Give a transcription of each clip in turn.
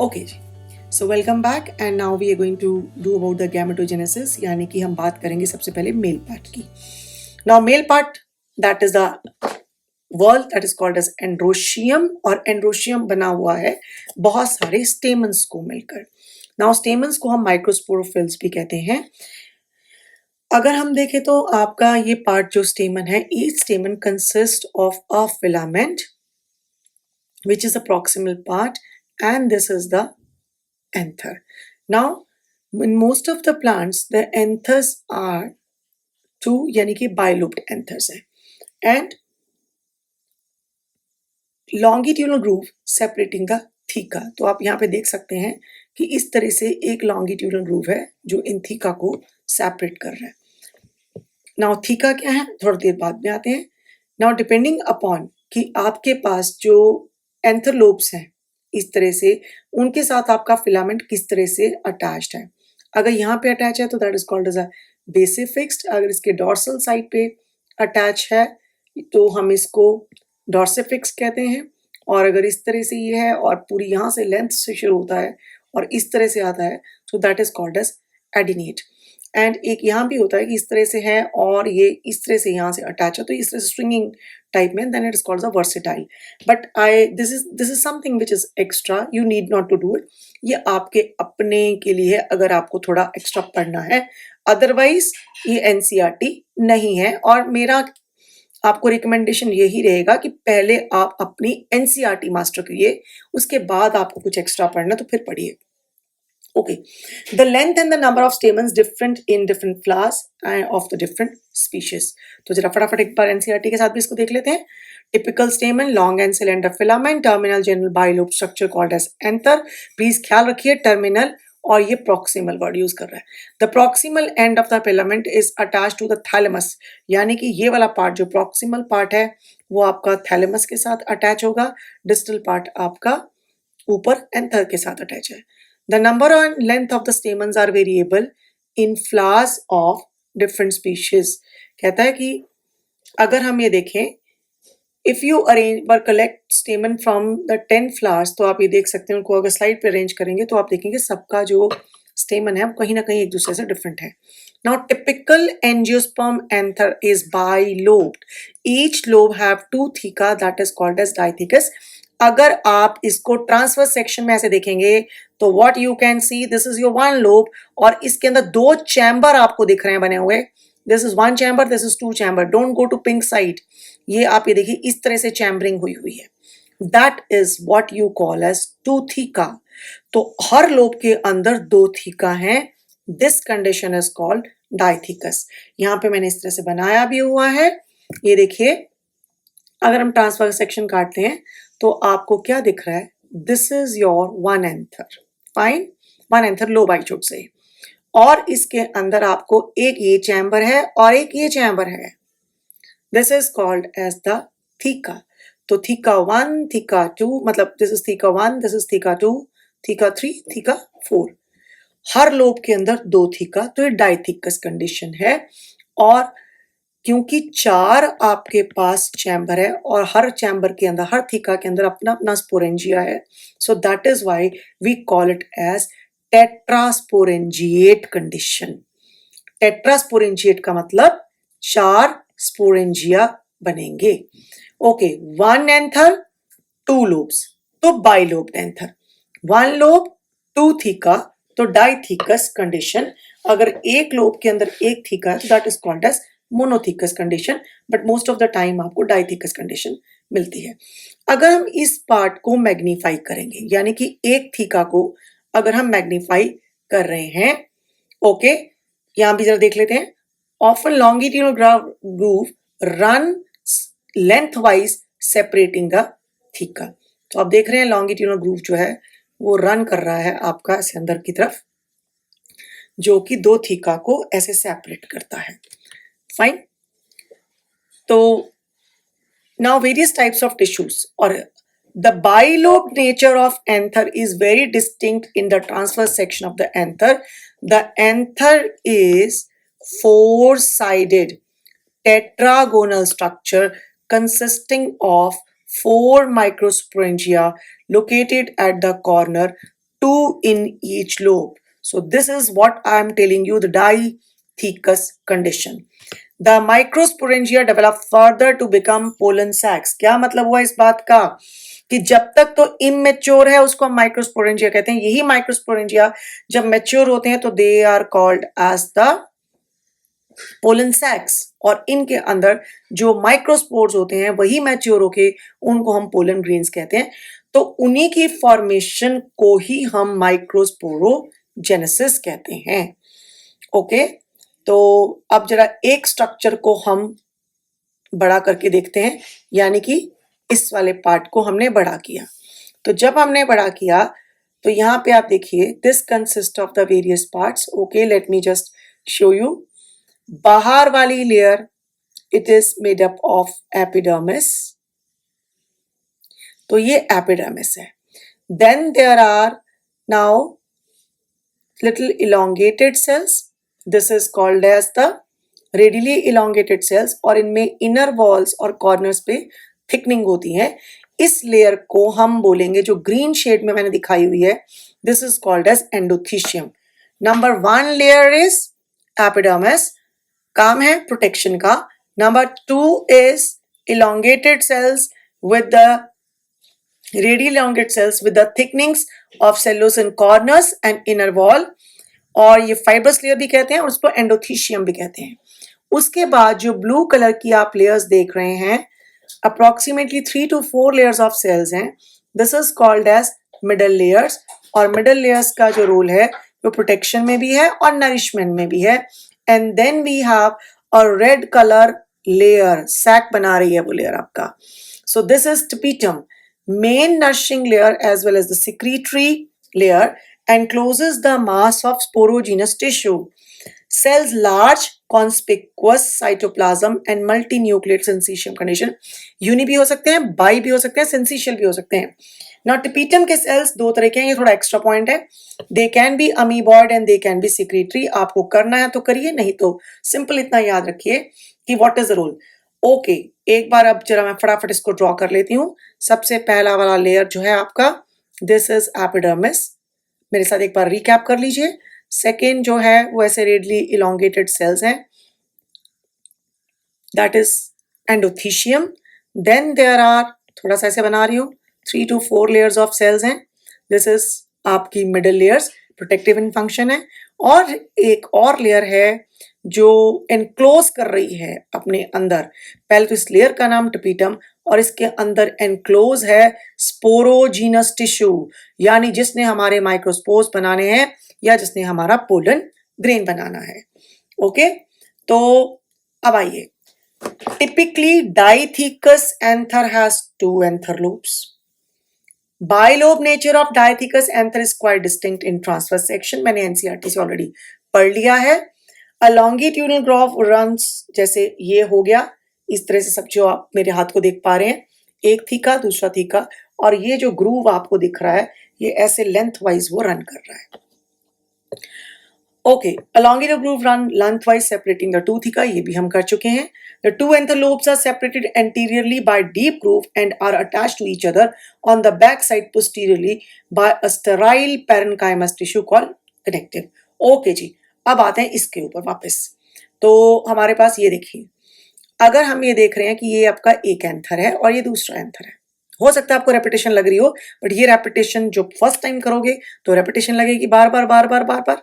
Okay जी, so welcome back and now we are going to do about the gametogenesis, यानी कि हम बात करेंगे सबसे पहले मेल पार्ट की. Now male part, that is the world that is called as androecium, और एंड्रोशियम बना हुआ है बहुत सारे स्टेमन्स को मिलकर. नाउ स्टेमन्स को हम माइक्रोस्पोरोफिल्स भी कहते हैं. अगर हम देखें तो आपका ये पार्ट जो स्टेमन है, each स्टेमन consist of a filament which is the proximal part, and this is the anther. Now in most of the plants the anthers are two, यानी कि bilobed anthers है, and longitudinal groove separating the theca. तो आप यहाँ पे देख सकते हैं कि इस तरह से एक longitudinal groove है जो इन theca को separate कर रहा है. Now theca क्या है थोड़ी देर बाद में आते हैं. Now depending upon कि आपके पास जो एंथर लोब्स हैं इस तरह से, उनके साथ आपका फिलामेंट किस तरह से अटैच्ड है. अगर यहाँ पे अटैच है तो that is called as a basifixed. अगर इसके डॉर्सल साइड पे अटैच है तो हम इसको डॉर्सिफिक्स कहते हैं. और अगर इस तरह से ये है और पूरी यहाँ से लेंथ से शुरू होता है और इस तरह से आता है तो that is called as adnate. And एक यहाँ भी होता है कि इस तरह से है और ये इस तरह से यहाँ से अटैच है तो इस तरह से स्ट्रिंगिंग टाइप में, then it is called a versatile. But this is something which is extra, you need not to do it. ये आपके अपने के लिए है अगर आपको थोड़ा एक्स्ट्रा पढ़ना है, अदरवाइज ये एनसीईआरटी नहीं है. और मेरा आपको रिकमेंडेशन यही रहेगा कि पहले आप अपनी एनसीईआरटी मास्टर करिए, उसके बाद आपको कुछ एक्स्ट्रा पढ़ना तो फिर पढ़िए. Okay, the length and the number of stamens different in different flowers of the different species. तो जरा फटाफट एक बार एनसीईआरटी के साथ भी इसको देख लेते हैं. Typical stamen, long and cylinder filament, terminal general bilobe structure called as anther. Please ख्याल रखिए टर्मिनल और ये प्रॉक्सिमल वर्ड यूज कर रहा है. The proximal end of the filament is attach to the thalamus, यानी कि ये वाला पार्ट जो प्रॉक्सिमल पार्ट है वो आपका थैलेमस के साथ अटैच होगा. डिस्टल पार्ट आपका ऊपर एंथर के साथ अटैच है. The number and length of the stamens are variable in flowers of different species. कहता है कि अगर हम ये देखें, if you arrange or collect stamen from the 10 flowers, तो आप ये देख सकते हैं उनको अगर स्लाइड पे अरेंज करेंगे तो आप देखेंगे सबका जो स्टेमन है कहीं ना कहीं एक दूसरे से डिफरेंट है. Now typical angiosperm anther is bilobed. Each lobe have two theca that is called as diathecous. अगर आप इसको ट्रांसवर्स सेक्शन में ऐसे देखेंगे तो what you can see, this is your one lobe और इसके अंदर दो चैम्बर आपको दिख रहे हैं बने हुए. This is one chamber, this is two chamber. Don't go to pink side. ये आप ये देखिए इस तरह से चैम्बरिंग हुई हुई है. That is what you call as two theca. तो हर लोब के अंदर दो थीका हैं. This condition is called dithecous. यहाँ पे मैंने इस तरह से बनाया भी हुआ है. ये देखिए अगर हम ट्रांसफर सेक्शन काटते हैं तो आपको क्या दिख रहा है, this is your one anther. Fine, one anther lobe I should say. और इसके अंदर आपको एक ये चैम्बर है और एक ये चैम्बर है. This is called as the theca. तो थीका वन, थीका टू, मतलब this is theca one, this is theca two, theca three, theca four. हर लोब के अंदर दो थीका, तो ये डाइथीकस कंडीशन है. और क्योंकि चार आपके पास चैम्बर है और हर चैम्बर के अंदर, हर थीका के अंदर अपना अपना स्पोरेंजिया है, so that is why we call it as tetrasporangiate condition. Tetrasporangiate का मतलब चार स्पोरेंजिया बनेंगे. Okay, one anther, two lobes, तो bilobe anther. One lobe, two theca, तो डाइथीकस कंडीशन. अगर एक लोब के अंदर एक थीका तो that is called as monothecous condition. But most of the time आपको डाइथीकस कंडीशन मिलती है. अगर हम इस पार्ट को मैग्नीफाई करेंगे, यानी कि एक थीका को अगर हम मैग्नीफाई कर रहे हैं, ओके, यहां भी जरा देख लेते हैं. Often longitudinal groove run lengthwise separating the theca. तो आप देख रहे हैं लॉन्गिट्यूडनल ग्रूव जो है वो रन कर रहा है आपका ऐसे अंदर की तरफ, जो कि दो थीका को ऐसे सेपरेट करता है. फाइन. तो now various types of tissues, or the bilobed nature of anther is very distinct in the transverse section of the anther. The anther is four-sided tetragonal structure consisting of four microsporangia located at the corner 2 in each lobe. So this is what I am telling you, the dithecous condition. The microsporangia develop further to become pollen sacs. क्या मतलब हुआ इस बात का कि जब तक तो इमेच्योर है उसको हम माइक्रोस्पोरेंजिया कहते हैं. यही माइक्रोस्पोरेंजिया जब मैच्योर होते हैं तो they are called as the pollen sacs, और इनके अंदर जो माइक्रोस्पोर्स होते हैं वही मैच्योर होके उनको हम पोलन ग्रेन्स कहते हैं. तो उन्हीं की फॉर्मेशन को ही हम माइक्रोस्पोरोजेनेसिस कहते हैं. ओके, तो अब जरा एक स्ट्रक्चर को हम बड़ा करके देखते हैं, यानी कि इस वाले पार्ट को हमने बड़ा किया. तो जब हमने बड़ा किया तो यहाँ पे आप देखिए, this consist of the various parts. Okay, let me just show you. बाहर वाली layer it is made up of epidermis, तो ये एपिडर्मिस है. Then there are now little elongated cells, this is called as the radially elongated cells, और इनमें inner walls और corners पे thickening होती है. इस लेयर को हम बोलेंगे, जो ग्रीन शेड में मैंने दिखाई हुई है, this is called as endothecium. Number 1 layer is epidermis, काम है प्रोटेक्शन का. Number 2 is elongated cells with the radial elongated cells with the thicknings of cellulose in corners and inner wall, और ये फाइब्रस लेयर भी कहते हैं और उसको एंडोथीशियम भी कहते हैं. उसके बाद जो ब्लू कलर की आप लेयर्स देख रहे हैं, approximately 3 to 4 layers of cells हैं. This is called as middle layers, और मिडल लेयर्स का जो रोल है वो प्रोटेक्शन में भी है और नरिशमेंट में भी है. And then we have a red colour layer, sac बना रही है वो लेयर आपका. So this is tapetum, main nourishing layer as well as the secretory layer, encloses the mass of sporogenous tissue. Cells large, conspicuous cytoplasm and multinucleate syncytium condition. Uni भी हो सकते हैं, by भी हो सकते हैं, सिंसिशियल भी हो सकते हैं. Now tapetum के सेल्स दो तरह के हैं, ये थोड़ा एक्स्ट्रा पॉइंट है. They can be amoeboid and they can be secretory. आपको करना है तो करिए, नहीं तो सिंपल इतना याद रखिए कि what is the role. Okay, एक बार अब जरा मैं फटाफट इसको ड्रॉ कर लेती हूँ. सबसे पहला वाला लेयर जो है आपका, दिस इज एपिडर्मिस. मेरे साथ एक बार रिकैप कर लीजिए. सेकेंड जो है वो ऐसे रेडली इलोंगेटेड सेल्स हैं, that is endothecium. Then there are, थोड़ा सा ऐसे बना रही हूँ, 3 to 4 लेयर्स ऑफ सेल्स हैं. दिस इज आपकी middle layers, protective in function है. और एक और लेयर है जो एनक्लोज कर रही है अपने अंदर. पहले तो इस लेयर का नाम टपीटम, और इसके अंदर एनक्लोज है स्पोरोजीनस टिश्यू, यानी जिसने हमारे माइक्रोस्पोर्स बनाने हैं या जिसने हमारा पोलन ग्रेन बनाना है. ओके, तो अब आइए. Typically dithecous anther has 2 anther lobes. Bilobe nature of Dithecus anther is quite distinct in transverse section. मैंने NCERT से ऑलरेडी पढ़ लिया है. A longitudinal groove runs, जैसे ये हो गया इस तरह से, सब जो आप मेरे हाथ को देख पा रहे हैं, एक थीका दूसरा थीका, और ये जो ग्रूव आपको दिख रहा है ये ऐसे लेंथ वाइज वो रन कर रहा है. Okay, a longitudinal groove run lengthwise separating the 2 theca, ये भी हम कर चुके हैं. The 2 anther lobes are separated anteriorly by deep groove and are attached to each other on the back side posteriorly by a sterile parenchymatous tissue called connective. Okay जी, अब आते हैं इसके ऊपर वापस. तो हमारे पास ये देखिए, अगर हम ये देख रहे हैं कि ये आपका एक एंथर है और ये दूसरा एंथर है. हो सकता है आपको रेपिटेशन लग रही हो, बट ये रेपिटेशन जो फर्स्ट टाइम करोगे तो रेपिटेशन लगेगी बार बार बार बार बार बार,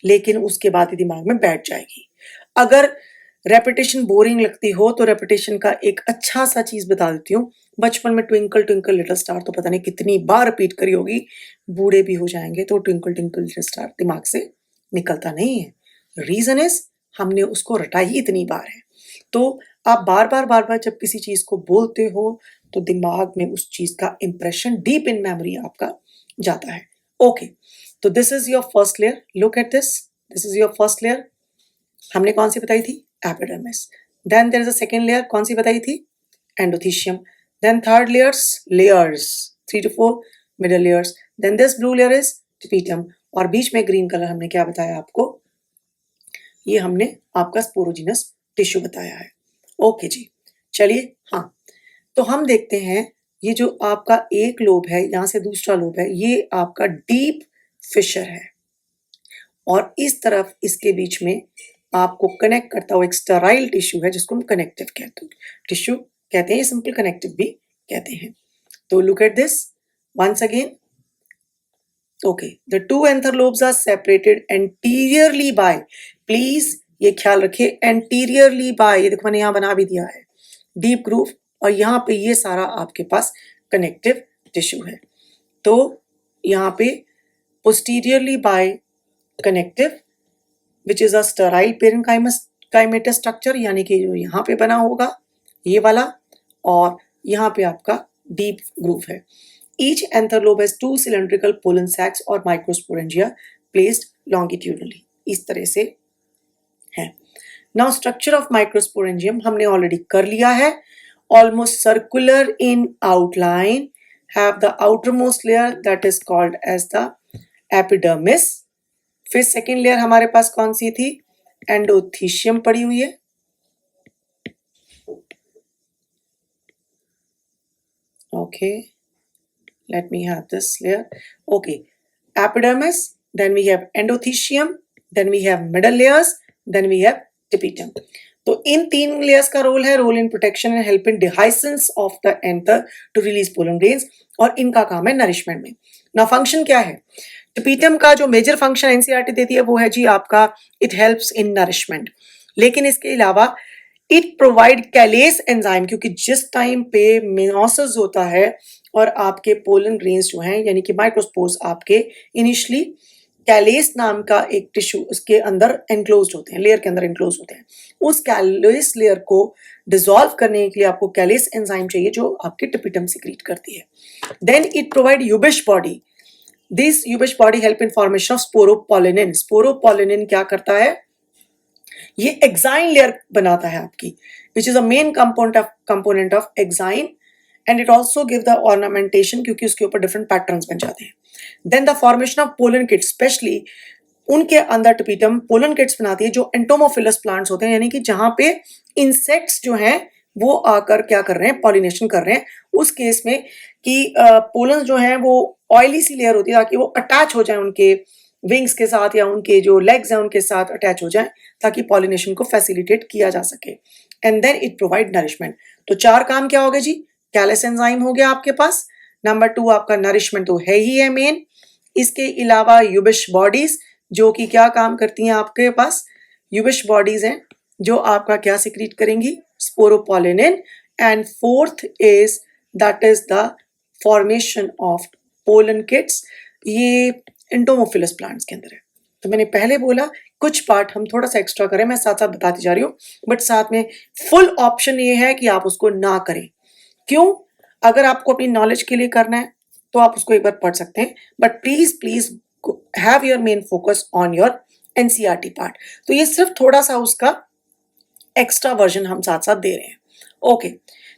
लेकिन उसके बाद ही दिमाग में बैठ जाएगी. अगर रेपिटेशन बोरिंग लगती हो तो रेपिटेशन का एक अच्छा सा चीज बता देती हूँ. बचपन में ट्विंकल ट्विंकल लिटिल स्टार तो पता नहीं कितनी बार रिपीट करी होगी. बूढ़े भी हो जाएंगे तो ट्विंकल ट्विंकल लिटिल स्टार दिमाग से निकलता नहीं है. रीजन इज हमने उसको रटा ही इतनी बार है. तो आप बार बार जब किसी चीज को बोलते हो तो दिमाग में उस चीज का इंप्रेशन डीप इन मेमोरी आपका जाता है. ओके, तो this is your first layer. Look at this, this is your first layer. हमने कौन सी बताई थी? Epidermis. Then there is a second layer, कौन सी बताई थी? Endothecium. Then third layers 3 to 4 middle layers. Then this blue layer is tapetum, और बीच में ग्रीन कलर हमने क्या बताया आपको? ये हमने आपका स्पोरोजिनस टिश्यू बताया है. ओके जी, चलिए. हाँ, तो हम देखते हैं ये जो आपका एक लोब है, यहाँ से दूसरा लोब है, ये आपका डीप फिशर है और इस तरफ इसके बीच में आपको कनेक्ट करता हुआ एक स्टेराइल टिश्यू है जिसको हम कनेक्टिव कहते हैं, टिश्यू कहते हैं, सिंपल कनेक्टिव भी कहते हैं। तो look at this once again. Okay, the two anther lobes are separated anteriorly by, please ये ख्याल रखिए, एंटीरियरली बाय, ये देखो मैंने यहाँ बना भी दिया है, डीप ग्रूव, और यहाँ पे ये सारा आपके पास कनेक्टिव टिश्यू है। तो यहाँ पे posteriorly by connective which is a sterile parenchymatous structure, यानी कि जो यहाँ पे बना होगा ये वाला, और यहाँ पे आपका डीप ग्रूव है। Each anther lobe has 2 cylindrical pollen sacs और माइक्रोस्पोरेंजिया प्लेस्ड लॉन्गिट्यूडनली, इस तरह से है। नाउ स्ट्रक्चर ऑफ माइक्रोस्पोरेंजियम हमने ऑलरेडी कर लिया है, almost circular in outline, have the outermost layer that is called as the epidermis. फिर सेकेंड लेयर हमारे पास कौन सी थी, एंडोथीशियम पड़ी हुई है, okay, let me have this layer, okay, epidermis, then we have endothecium, then we have middle layers, then we have tapetum। तो इन तीन लेयर्स का रोल है, role in protection and help in dehiscence of the anther to release pollen grains, और इनका काम है nourishment में। ना फंक्शन क्या है, टेपिटम का जो मेजर फंक्शन एनसीईआरटी देती है वो है जी आपका इट हेल्प्स इन नरिशमेंट, लेकिन इसके अलावा इट प्रोवाइड कैलेस एंजाइम, क्योंकि जिस टाइम पे मेयोसिस होता है और आपके पोलन ग्रेन्स जो हैं यानी कि माइक्रोस्पोर्स आपके इनिशियली कैलेस नाम का एक टिश्यू उसके अंदर एनक्लोज्ड होते हैं, लेयर के अंदर एनक्लोज होते हैं, उस कैलेस लेयर को डिसॉल्व करने के लिए आपको कैलेस एंजाइम चाहिए जो आपके टेपिटम सिक्रीट करती है। Then it provide Ubisch body, this Ubisch body help in formation of sporopollenin. Sporopollenin क्या करता है, ये एक्साइन लेयर बनाता है आपकी, which is a main component of exine, and it also give the ornamentation, क्योंकि उसके ऊपर डिफरेंट पैटर्न्स बन जाते हैं। Then the formation of pollen kits, specially उनके अंदर टेपिटम पोलन किट्स बनाती है जो एंटोमोफिलस प्लांट्स होते हैं, यानी कि जहां पे इंसेक्ट्स जो हैं वो आकर क्या कर रहे हैं, पॉलिनेशन कर रहे हैं। उस केस में कि पोलन जो हैं वो ऑयली सी लेयर होती है ताकि वो अटैच हो जाए उनके विंग्स के साथ या उनके जो लेग्स हैं उनके साथ अटैच हो जाए ताकि पॉलिनेशन को फैसिलिटेट किया जा सके, and then it provide nourishment. तो चार काम क्या हो गए जी, कैलेस एंजाइम हो गया आपके पास, नंबर 2 आपका नरिशमेंट तो है ही है मेन, इसके अलावा यूबिश बॉडीज जो कि क्या काम करती हैं, आपके पास यूबिश बॉडीज हैं जो आपका क्या सिक्रीट करेंगी, sporopollenin, and fourth is that is the formation of pollen kitts, ये एंटोमोफिलस प्लांट्स के अंदर है। तो मैंने पहले बोला कुछ पार्ट हम थोड़ा सा एक्स्ट्रा करें, मैं साथ साथ बताती जा रही हूँ, बट साथ में फुल ऑप्शन ये है कि आप उसको ना करें। क्यों, अगर आपको अपनी नॉलेज के लिए करना है तो आप उसको एक बार पढ़ सकते हैं, but please please have your main focus on your NCERT part. तो ये सिर्फ थोड़ा सा उसका एक्स्ट्रा वर्जन हम साथ साथ दे रहे हैं। Okay,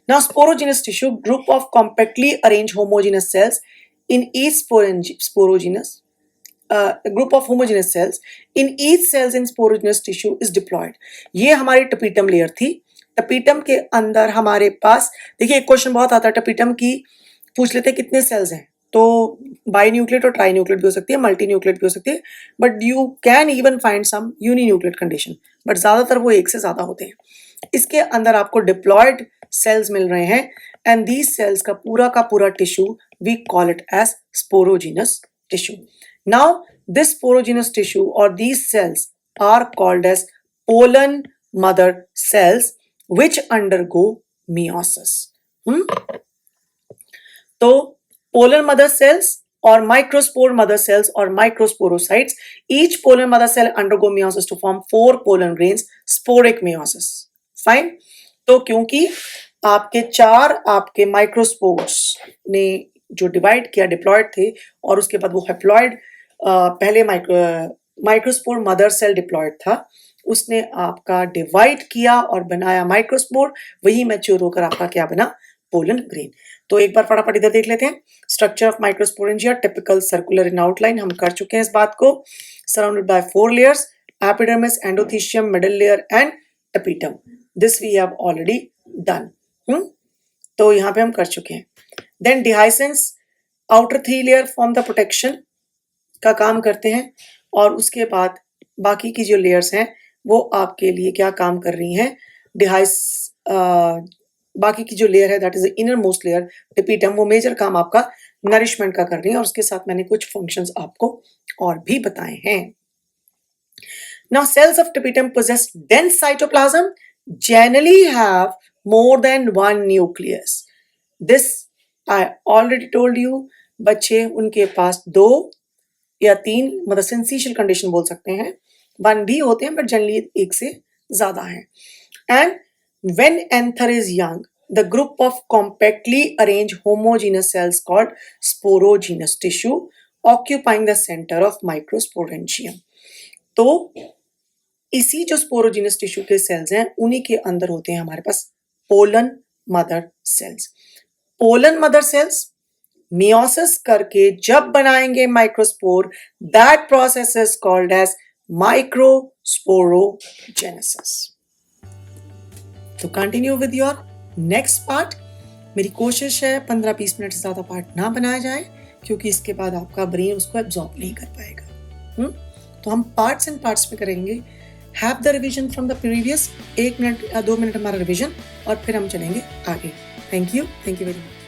now sporogenous tissue, group of compactly arrange homogenous cells in each sporogenous group of homogeneous cells in each cells in sporogenous tissue is diploid। ये हमारी टपीटम लेयर थी। टपीटम के अंदर हमारे पास देखिए एक क्वेश्चन बहुत आता है टपीटम की, पूछ लेते हैं कितने सेल्स हैं, तो बाई न्यूक्लियट और ट्राई न्यूक्लियट भी हो सकती है, मल्टी न्यूक्लियट भी हो सकती है, but you can even find some uninucleate condition, but ज्यादातर वो एक से ज्यादा होते हैं। इसके अंदर आपको डिप्लॉयड सेल्स मिल रहे हैं, एंड दीज सेल्स का पूरा tissue we call it as sporogenous tissue। Now this sporogenous tissue or these cells are called as pollen mother cells which undergo meiosis। तो pollen mother cells or microspore mother cells or microsporocytes, each pollen mother cell undergo meiosis to form 4 pollen grains, sporic meiosis। Fine। तो क्योंकि आपके 4 आपके microspores ने जो divide किया diploid थे और उसके बाद वो हैप्लॉयड, पहले माइक्रोस्पोर मदर सेल डिप्लॉयड था, उसने आपका डिवाइड किया और बनाया माइक्रोस्पोर, वही मैच्योर होकर आपका क्या बना, पोलन ग्रेन। तो एक बार फटाफट इधर देख लेते हैं, structure of microsporangia typical circular in outline, हम कर चुके हैं इस बात को, surrounded by 4 layers, epidermis, endothecium, middle layer and tapetum, this we have already done. तो यहाँ पे हम कर चुके हैं। Then dehiscence, outer 3 layer form the protection, का काम करते हैं, और उसके बाद बाकी की जो लेयर्स हैं वो आपके लिए क्या काम कर रही हैं, बाकी की जो लेयर है that is the inner most layer tapetum, वो मेजर काम आपका नरिशमेंट का कर रही है, और उसके साथ मैंने कुछ फंक्शंस आपको और भी बताए हैं। Now, cells of tapetum possess dense cytoplasm, generally have more than one nucleus. This I already told you. बच्चे उनके पास 2 या 3 मतलब सिंसिशियल कंडीशन बोल सकते हैं, 1 भी होते हैं बट जनरली 1 से ज़्यादा हैं। And when anther is young, the group of compactly arranged homogeneous cells called sporogenous tissue occupying the center of microsporangium. तो इसी जो स्पोरोजिनस टिश्यू के सेल्स हैं उन्हीं के अंदर होते हैं हमारे पास pollen mother cells. Pollen mother cells meiosis करके जब बनाएंगे microspore, that process is called as microsporogenesis. तो continue with your next part. मेरी कोशिश है 15-20 मिनट से ज्यादा पार्ट ना बनाया जाए, क्योंकि इसके बाद आपका ब्रेन उसको एब्जॉर्ब नहीं कर पाएगा। तो हम पार्ट्स एंड पार्ट्स में करेंगे। Have the revision from the previous, 1 minute या 2 मिनट हमारा रिविजन, और फिर हम चलेंगे आगे। Thank you very much.